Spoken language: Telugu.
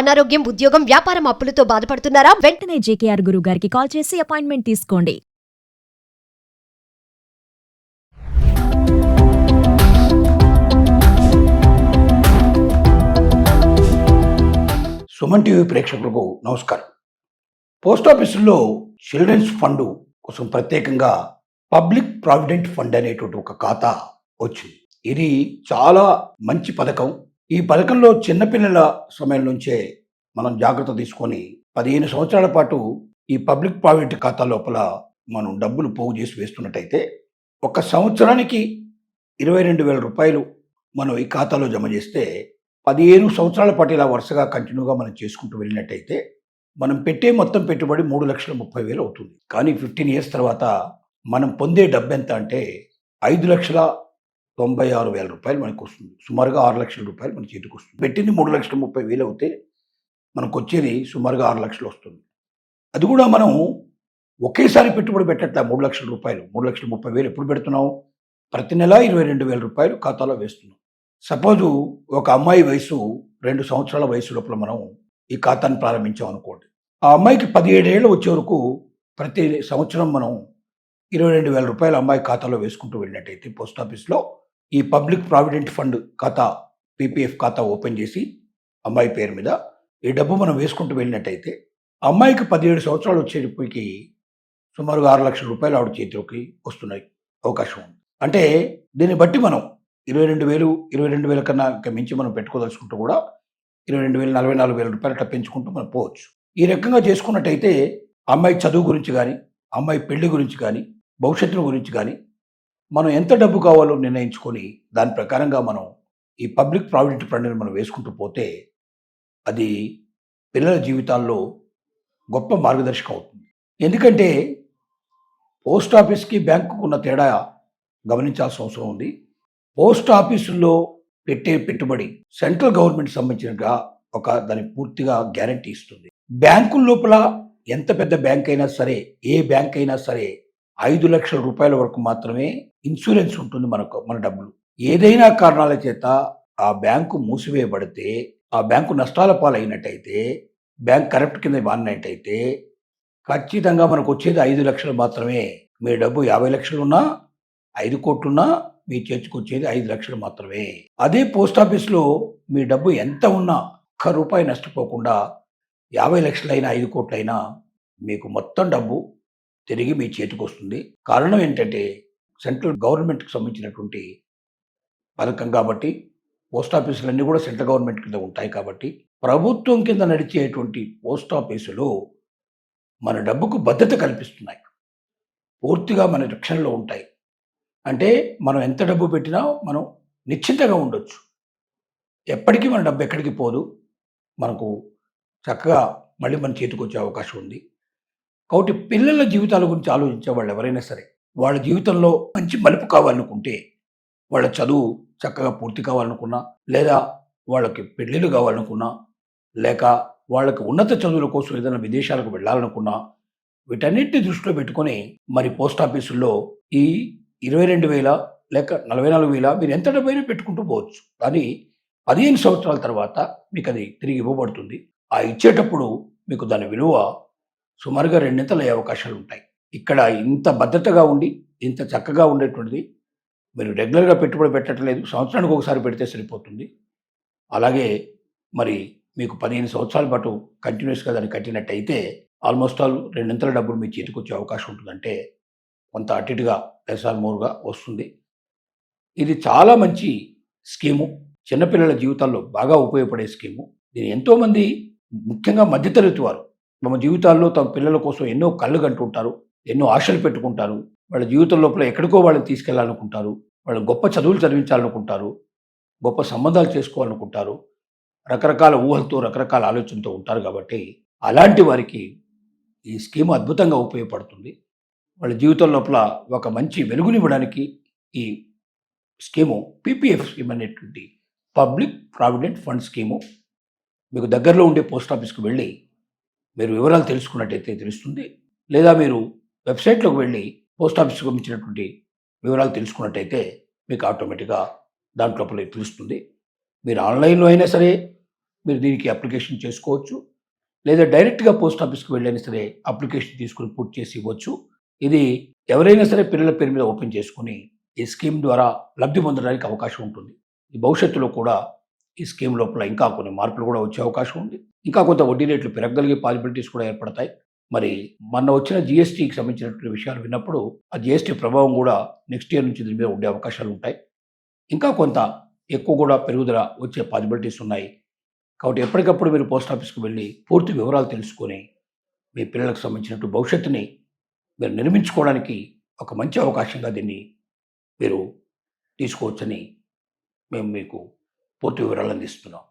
అనారోగ్యం, ఉద్యోగం, వ్యాపారం అప్పులతో బాధపడుతున్నారా? వెంటనే జేకేఆర్ గురువు గారికి కాల్ చేసి అపాయింట్మెంట్ తీసుకోండి. సుమన్ టీవీ ప్రేక్షకులకు నమస్కారం. పోస్ట్ ఆఫీసుల్లో చిల్డ్రన్స్ ఫండ్ కోసం ప్రత్యేకంగా పబ్లిక్ ప్రావిడెంట్ ఫండ్ అనేటువంటి ఒక ఖాతా వచ్చింది. ఇది చాలా మంచి పథకం. ఈ పథకంలో చిన్నపిల్లల సమయం నుంచే మనం జాగ్రత్త తీసుకొని 15 సంవత్సరాల పాటు ఈ పబ్లిక్ ప్రావిడెంట్ ఖాతా లోపల మనం డబ్బులు పోగు చేసి వేస్తున్నట్టయితే ఒక సంవత్సరానికి 22,000 రూపాయలు మనం ఈ ఖాతాలో జమ చేస్తే 15 సంవత్సరాల పాటు ఇలా వరుసగా కంటిన్యూగా మనం చేసుకుంటూ వెళ్ళినట్టయితే మనం పెట్టే మొత్తం పెట్టుబడి 3,30,000 అవుతుంది. కానీ 15 ఇయర్స్ తర్వాత మనం పొందే డబ్బు ఎంత అంటే 5,96,000 రూపాయలు మనకు వస్తుంది. సుమారుగా 6 లక్షల రూపాయలు మన చేతికి వస్తుంది. పెట్టింది 3,30,000 అవుతే మనకు వచ్చేది సుమారుగా 6 లక్షలు వస్తుంది. అది కూడా మనం ఒకేసారి పెట్టుబడి పెట్టట్లా. 3 లక్షల రూపాయలు, 3,30,000 ఎప్పుడు పెడుతున్నాం? ప్రతి నెల 22,000 రూపాయలు ఖాతాలో వేస్తున్నాం. సపోజు ఒక అమ్మాయి వయసు 2 సంవత్సరాల వయసు లోపల మనం ఈ ఖాతాను ప్రారంభించాం అనుకోండి. ఆ అమ్మాయికి 17 ఏళ్ళు వచ్చే వరకు ప్రతి సంవత్సరం మనం 22,000 రూపాయలు అమ్మాయి ఖాతాలో వేసుకుంటూ వెళ్ళినట్టయితే పోస్ట్ ఆఫీస్లో ఈ పబ్లిక్ ప్రావిడెంట్ ఫండ్ ఖాతా పీపీఎఫ్ ఖాతా ఓపెన్ చేసి అమ్మాయి పేరు మీద ఈ డబ్బు మనం వేసుకుంటూ వెళ్ళినట్టయితే అమ్మాయికి 17 సంవత్సరాలు వచ్చేటప్పటికి సుమారుగా 6 లక్షల రూపాయలు ఆవిడ చేతిలోకి వస్తున్నాయి అవకాశం ఉంది. అంటే దీన్ని బట్టి మనం 22,000 కన్నా ఇంకా మించి మనం పెట్టుకోదలుచుకుంటూ కూడా 22,000, 44,000 రూపాయలు అట్లా పెంచుకుంటూ మనం పోవచ్చు. ఈ రకంగా చేసుకున్నట్టయితే అమ్మాయి చదువు గురించి కానీ, అమ్మాయి పెళ్లి గురించి కానీ, భవిష్యత్తు గురించి కానీ మనం ఎంత డబ్బు కావాలో నిర్ణయించుకొని దాని ప్రకారంగా మనం ఈ పబ్లిక్ ప్రావిడెంట్ ఫండ్ని మనం వేసుకుంటూ పోతే అది పిల్లల జీవితాల్లో గొప్ప మార్గదర్శకం అవుతుంది. ఎందుకంటే పోస్ట్ ఆఫీస్కి బ్యాంకుకు ఉన్న తేడా గమనించాల్సిన అవసరం ఉంది. పోస్ట్ ఆఫీసుల్లో పెట్టే పెట్టుబడి సెంట్రల్ గవర్నమెంట్ సంబంధించినగా దాని పూర్తిగా గ్యారంటీ ఇస్తుంది. బ్యాంకుల లోపల ఎంత పెద్ద బ్యాంక్ అయినా సరే, ఏ బ్యాంక్ అయినా సరే 5 లక్షల రూపాయల వరకు మాత్రమే ఇన్సూరెన్స్ ఉంటుంది మన డబ్బులు. ఏదైనా కారణాల చేత ఆ బ్యాంకు మూసివేయబడితే, ఆ బ్యాంకు నష్టాల పాలైనట్టయితే, బ్యాంక్ కరప్ట్ కింద మారినట్టయితే ఖచ్చితంగా మనకు వచ్చేది 5 లక్షలు మాత్రమే. మీ డబ్బు 50 లక్షలున్నా, 5 కోట్లున్నా మీ చేతికి వచ్చేది 5 లక్షలు మాత్రమే. అదే పోస్ట్ ఆఫీస్లో మీ డబ్బు ఎంత ఉన్నా ఒక్క రూపాయి నష్టపోకుండా 50 లక్షలైనా 5 కోట్లైనా మీకు మొత్తం డబ్బు తిరిగి మీ చేతికి వస్తుంది. కారణం ఏంటంటే సెంట్రల్ గవర్నమెంట్కి సంబంధించినటువంటి పథకం కాబట్టి, పోస్ట్ ఆఫీసులన్నీ కూడా సెంట్రల్ గవర్నమెంట్ కింద ఉంటాయి కాబట్టి, ప్రభుత్వం కింద నడిచేటువంటి పోస్ట్ ఆఫీసులు మన డబ్బుకు భద్రత కల్పిస్తున్నాయి. పూర్తిగా మన రక్షణలో ఉంటాయి. అంటే మనం ఎంత డబ్బు పెట్టినా మనం నిశ్చింతగా ఉండొచ్చు. ఎప్పటికీ మన డబ్బు ఎక్కడికి పోదు. మనకు చక్కగా మళ్ళీ మన చేతికి వచ్చే అవకాశం ఉంది. కాబట్టి పిల్లల జీవితాల గురించి ఆలోచించే వాళ్ళు ఎవరైనా సరే, వాళ్ళ జీవితంలో మంచి మలుపు కావాలనుకుంటే, వాళ్ళ చదువు చక్కగా పూర్తి కావాలనుకున్నా, లేదా వాళ్ళకి పెళ్ళిళ్ళు కావాలనుకున్నా, లేక వాళ్ళకి ఉన్నత చదువుల కోసం ఏదైనా విదేశాలకు వెళ్ళాలనుకున్నా, వీటన్నిటిని దృష్టిలో పెట్టుకొని మరి పోస్ట్ ఆఫీసుల్లో ఈ 22,000 లేక 44,000 మీరు ఎంత డబ్బైనా పెట్టుకుంటూ పోవచ్చు. కానీ 15 సంవత్సరాల తర్వాత మీకు అది తిరిగి ఇవ్వబడుతుంది. ఆ ఇచ్చేటప్పుడు మీకు దాని విలువ సుమారుగా 2 అయ్యే అవకాశాలు ఉంటాయి. ఇక్కడ ఇంత భద్రతగా ఉండి, ఇంత చక్కగా ఉండేటువంటిది మీరు రెగ్యులర్గా పెట్టుబడి పెట్టట్లేదు, సంవత్సరానికి ఒకసారి పెడితే సరిపోతుంది. అలాగే మరి మీకు 15 సంవత్సరాల పాటు కంటిన్యూస్గా దాన్ని కట్టినట్టయితే ఆల్మోస్ట్ ఆల్ 2 డబ్బులు మీ చేతికి వచ్చే అవకాశం ఉంటుందంటే కొంత అటు ఇటుగా మోర్గా వస్తుంది. ఇది చాలా మంచి స్కీము. చిన్నపిల్లల జీవితాల్లో బాగా ఉపయోగపడే స్కీము. దీని ఎంతోమంది ముఖ్యంగా మధ్యతరగతి వారు తమ జీవితాల్లో తమ పిల్లల కోసం ఎన్నో కళ్ళు కంటుంటారు, ఎన్నో ఆశలు పెట్టుకుంటారు. వాళ్ళ జీవితం లోపల ఎక్కడికో వాళ్ళని తీసుకెళ్లాలనుకుంటారు, వాళ్ళు గొప్ప చదువులు చదివించాలనుకుంటారు, గొప్ప సంబంధాలు చేసుకోవాలనుకుంటారు, రకరకాల ఊహలతో రకరకాల ఆలోచనతో ఉంటారు. కాబట్టి అలాంటి వారికి ఈ స్కీమ్ అద్భుతంగా ఉపయోగపడుతుంది. వాళ్ళ జీవితం లోపల ఒక మంచి వెలుగునివ్వడానికి ఈ స్కీము పీపీఎఫ్ స్కీమ్ అనేటువంటి పబ్లిక్ ప్రావిడెంట్ ఫండ్ స్కీము మీకు దగ్గరలో ఉండే పోస్ట్ ఆఫీస్కి వెళ్ళి మీరు వివరాలు తెలుసుకున్నట్టయితే తెలుస్తుంది. లేదా మీరు వెబ్సైట్లోకి వెళ్ళి పోస్ట్ ఆఫీస్కి సంబంధించినటువంటి వివరాలు తెలుసుకున్నట్టయితే మీకు ఆటోమేటిక్గా దాంట్లో తెలుస్తుంది. మీరు ఆన్లైన్లో అయినా సరే, మీరు దీనికి అప్లికేషన్ చేసుకోవచ్చు. లేదా డైరెక్ట్గా పోస్ట్ ఆఫీస్కి వెళ్ళైనా సరే అప్లికేషన్ తీసుకుని పూర్తి చేసి ఇవ్వచ్చు. ఇది ఎవరైనా సరే పిల్లల పేరు మీద ఓపెన్ చేసుకుని ఈ స్కీమ్ ద్వారా లబ్ధి పొందడానికి అవకాశం ఉంటుంది. ఈ భవిష్యత్తులో కూడా ఈ స్కీమ్ లోపల ఇంకా కొన్ని మార్పులు కూడా వచ్చే అవకాశం ఉంది. ఇంకా కొంత వడ్డీ రేట్లు పెరగగలిగే పాసిబిలిటీస్ కూడా ఏర్పడతాయి. మరి మొన్న వచ్చిన జీఎస్టీకి సంబంధించినటువంటి విషయాలు విన్నప్పుడు ఆ జీఎస్టీ ప్రభావం కూడా నెక్స్ట్ ఇయర్ నుంచి దీని మీద ఉండే అవకాశాలు ఉంటాయి. ఇంకా కొంత ఎక్కువ కూడా పెరుగుదల వచ్చే పాసిబిలిటీస్ ఉన్నాయి. కాబట్టి ఎప్పటికప్పుడు మీరు పోస్ట్ ఆఫీస్కి వెళ్ళి పూర్తి వివరాలు తెలుసుకొని మీ పిల్లలకు సంబంధించినట్టు భవిష్యత్తుని మీరు నిర్మించుకోవడానికి ఒక మంచి అవకాశంగా దీన్ని మీరు తీసుకోవచ్చని మేము మీకు పూర్తి వివరాలు అందిస్తున్నాం.